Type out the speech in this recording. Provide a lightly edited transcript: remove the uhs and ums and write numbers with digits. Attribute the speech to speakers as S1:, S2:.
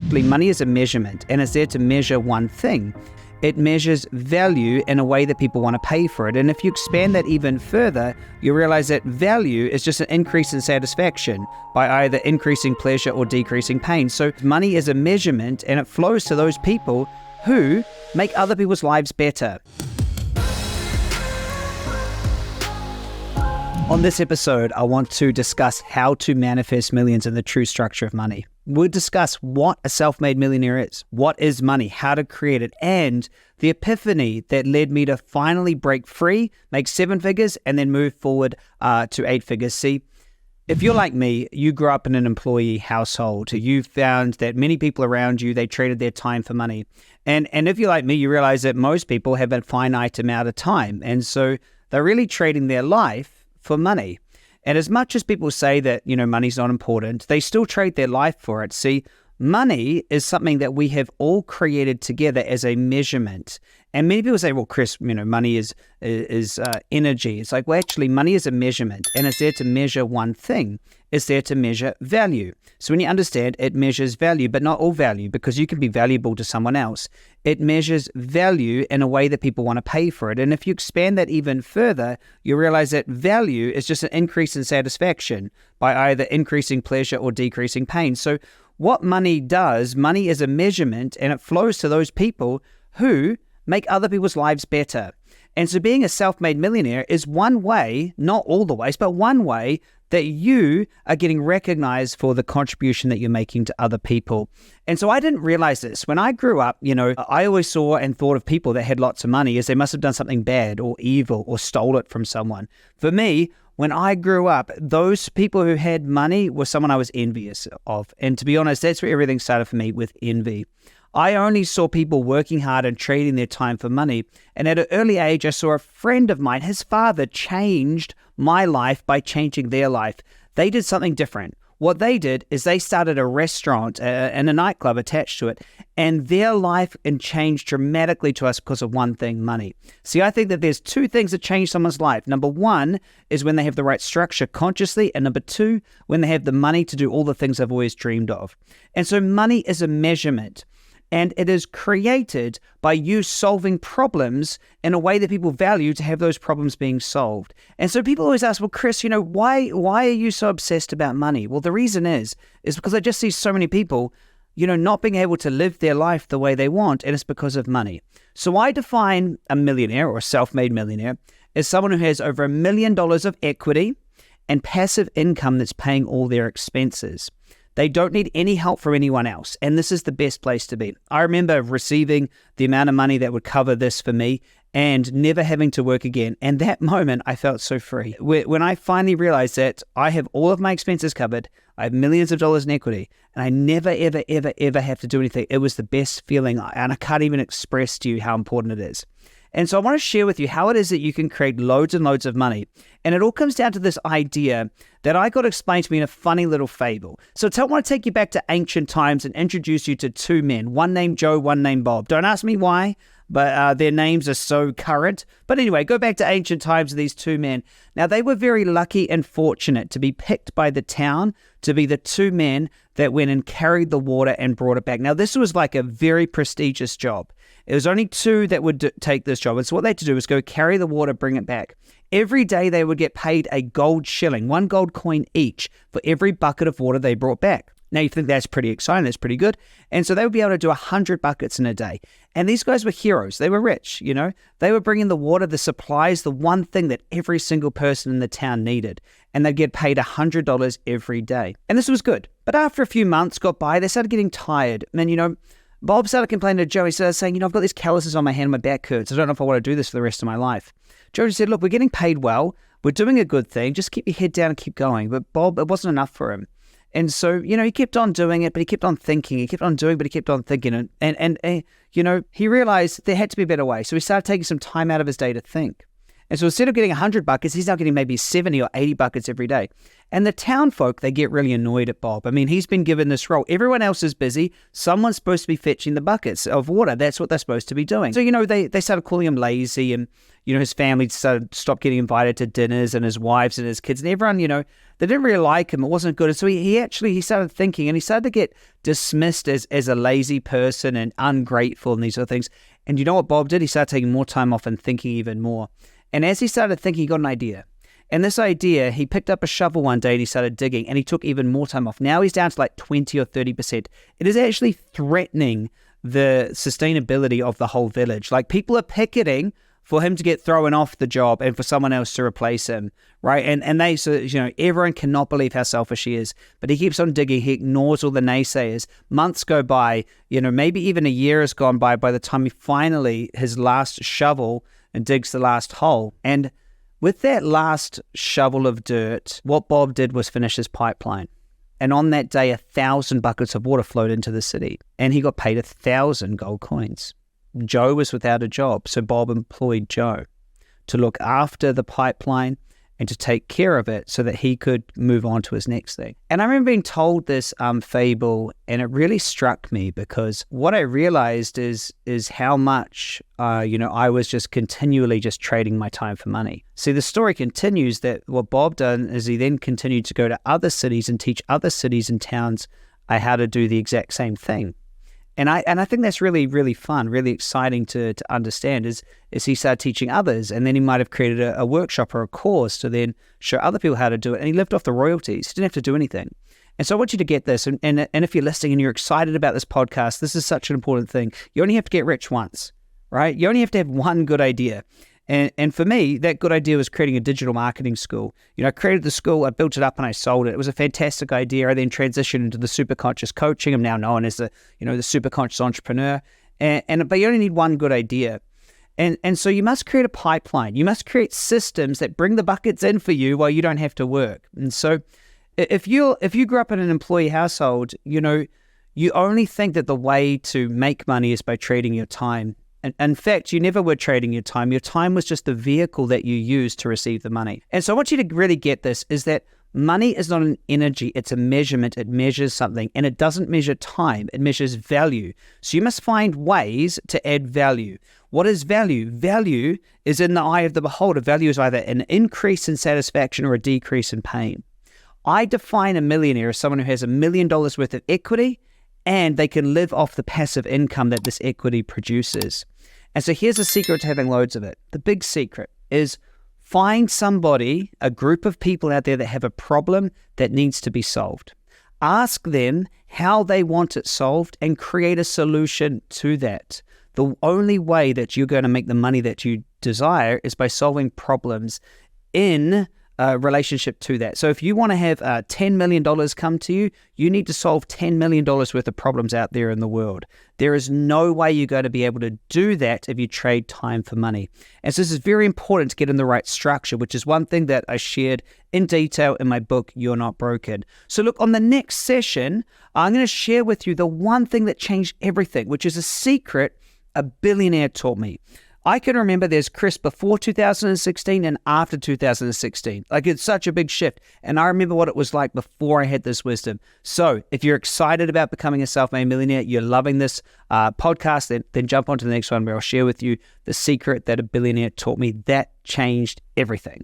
S1: Basically, money is a measurement, and it's there to measure one thing. It measures value in a way that people want to pay for it. And if you expand that even further, you realize that value is just an increase in satisfaction by either increasing pleasure or decreasing pain. So money is a measurement, and it flows to those people who make other people's lives better. On this episode, I want to discuss how to manifest millions and the true structure of money. We'll discuss what a self-made millionaire is, what is money, how to create it, and the epiphany that led me to finally break free, make 7 figures, and then move forward to 8 figures. See, if you're like me, you grew up in an employee household. You found that many people around you, they traded their time for money. And if you're like me, you realize that most people have a finite amount of time. And so they're really trading their life for money. And as much as people say that, money's not important, they still trade their life for it. See, money is something that we have all created together as a measurement. And many people say, well, Chris, money is energy. It's like, well, actually, money is a measurement, and it's there to measure one thing. It's there to measure value. So when you understand, it measures value, but not all value, because you can be valuable to someone else. It measures value in a way that people want to pay for it. And if you expand that even further, you realize that value is just an increase in satisfaction by either increasing pleasure or decreasing pain. So what money does, money is a measurement, and it flows to those people who make other people's lives better. And so being a self-made millionaire is one way, not all the ways, but one way that you are getting recognized for the contribution that you're making to other people. And so I didn't realize this. When I grew up, I always saw and thought of people that had lots of money as they must have done something bad or evil or stole it from someone. For me, when I grew up, those people who had money were someone I was envious of. And to be honest, that's where everything started for me, with envy. I only saw people working hard and trading their time for money. And at an early age, I saw a friend of mine, his father changed my life by changing their life. They did something different. What they did is they started a restaurant and a nightclub attached to it, and their life changed dramatically to us because of one thing, money. See, I think that there's 2 things that change someone's life. Number 1 is when they have the right structure consciously, and number 2, when they have the money to do all the things they've always dreamed of. And so money is a measurement. And it is created by you solving problems in a way that people value to have those problems being solved. And so people always ask, well, Chris, why are you so obsessed about money? Well, the reason is because I just see so many people, not being able to live their life the way they want, and it's because of money. So I define a millionaire or a self-made millionaire as someone who has over $1 million of equity and passive income that's paying all their expenses. They don't need any help from anyone else, and this is the best place to be. I remember receiving the amount of money that would cover this for me and never having to work again. And that moment, I felt so free. When I finally realized that I have all of my expenses covered, I have millions of dollars in equity, and I never, ever, ever, ever have to do anything. It was the best feeling, and I can't even express to you how important it is. And so I want to share with you how it is that you can create loads and loads of money. And it all comes down to this idea that I got explained to me in a funny little fable. So I want to take you back to ancient times and introduce you to 2 men, one named Joe, one named Bob. Don't ask me why, but their names are so current. But anyway, go back to ancient times of these 2 men. Now, they were very lucky and fortunate to be picked by the town to be the 2 men that went and carried the water and brought it back. Now, this was like a very prestigious job. It was only 2 that would take this job. And so what they had to do was go carry the water, bring it back. Every day they would get paid a gold shilling, 1 gold coin each, for every bucket of water they brought back. Now you think that's pretty exciting, that's pretty good. And so they would be able to do 100 buckets in a day. And these guys were heroes. They were rich, They were bringing the water, the supplies, the one thing that every single person in the town needed. And they'd get paid $100 every day. And this was good. But after a few months got by, they started getting tired. And Bob started complaining to Joe. He started saying, I've got these calluses on my hand, my back hurts. I don't know if I want to do this for the rest of my life. Joe just said, look, we're getting paid well. We're doing a good thing. Just keep your head down and keep going. But Bob, it wasn't enough for him. And so, he kept on doing it, but he kept on thinking. He kept on doing, but he kept on thinking. And he realized there had to be a better way. So he started taking some time out of his day to think. And so instead of getting 100 buckets, he's now getting maybe 70 or 80 buckets every day. And the town folk, they get really annoyed at Bob. I mean, he's been given this role. Everyone else is busy. Someone's supposed to be fetching the buckets of water. That's what they're supposed to be doing. So, they started calling him lazy, and, his family stopped getting invited to dinners, and his wives and his kids, and everyone, they didn't really like him. It wasn't good. And so he started thinking, and he started to get dismissed as a lazy person and ungrateful and these sort of things. And you know what Bob did? He started taking more time off and thinking even more. And as he started thinking, he got an idea. And this idea, he picked up a shovel one day and he started digging, and he took even more time off. Now he's down to like 20 or 30%. It is actually threatening the sustainability of the whole village. Like, people are picketing for him to get thrown off the job and for someone else to replace him, right? And everyone cannot believe how selfish he is. But he keeps on digging. He ignores all the naysayers. Months go by, maybe even a year has gone by the time he finally, his last shovel, and digs the last hole. And with that last shovel of dirt, what Bob did was finish his pipeline. And on that day, 1,000 buckets of water flowed into the city. And he got paid 1,000 gold coins. Joe was without a job, so Bob employed Joe to look after the pipeline and to take care of it so that he could move on to his next thing. And I remember being told this fable, and it really struck me, because what I realized is how much I was just continually just trading my time for money. See, the story continues that what Bob done is he then continued to go to other cities and teach other cities and towns how to do the exact same thing. And I think that's really, really fun, really exciting to understand is he started teaching others, and then he might have created a workshop or a course to then show other people how to do it. And he lived off the royalties. He didn't have to do anything. And so I want you to get this. And if you're listening and you're excited about this podcast, this is such an important thing. You only have to get rich once, right? You only have to have one good idea. And for me, that good idea was creating a digital marketing school. I created the school, I built it up, and I sold it. It was a fantastic idea. I then transitioned into the super conscious coaching. I'm now known as the super conscious entrepreneur. But you only need one good idea. And so you must create a pipeline. You must create systems that bring the buckets in for you while you don't have to work. And so if you grew up in an employee household, you only think that the way to make money is by trading your time. And in fact, you never were trading your time. Your time was just the vehicle that you used to receive the money. And so I want you to really get this, is that money is not an energy, it's a measurement. It measures something, and it doesn't measure time, it measures value. So you must find ways to add value. What is value? Value is in the eye of the beholder. Value is either an increase in satisfaction or a decrease in pain. I define a millionaire as someone who has $1 million worth of equity, and they can live off the passive income that this equity produces. And so here's the secret to having loads of it. The big secret is find somebody, a group of people out there that have a problem that needs to be solved. Ask them how they want it solved and create a solution to that. The only way that you're going to make the money that you desire is by solving problems in relationship to that. So if you want to have $10 million come to you, you need to solve $10 million worth of problems out there in the world. There is no way you're going to be able to do that if you trade time for money. And so this is very important to get in the right structure, which is one thing that I shared in detail in my book, You're Not Broken. So look, on the next session, I'm going to share with you the one thing that changed everything, which is a secret a billionaire taught me. I can remember there's Chris before 2016 and after 2016. Like, it's such a big shift. And I remember what it was like before I had this wisdom. So if you're excited about becoming a self-made millionaire, you're loving this podcast, then jump onto the next one where I'll share with you the secret that a billionaire taught me that changed everything.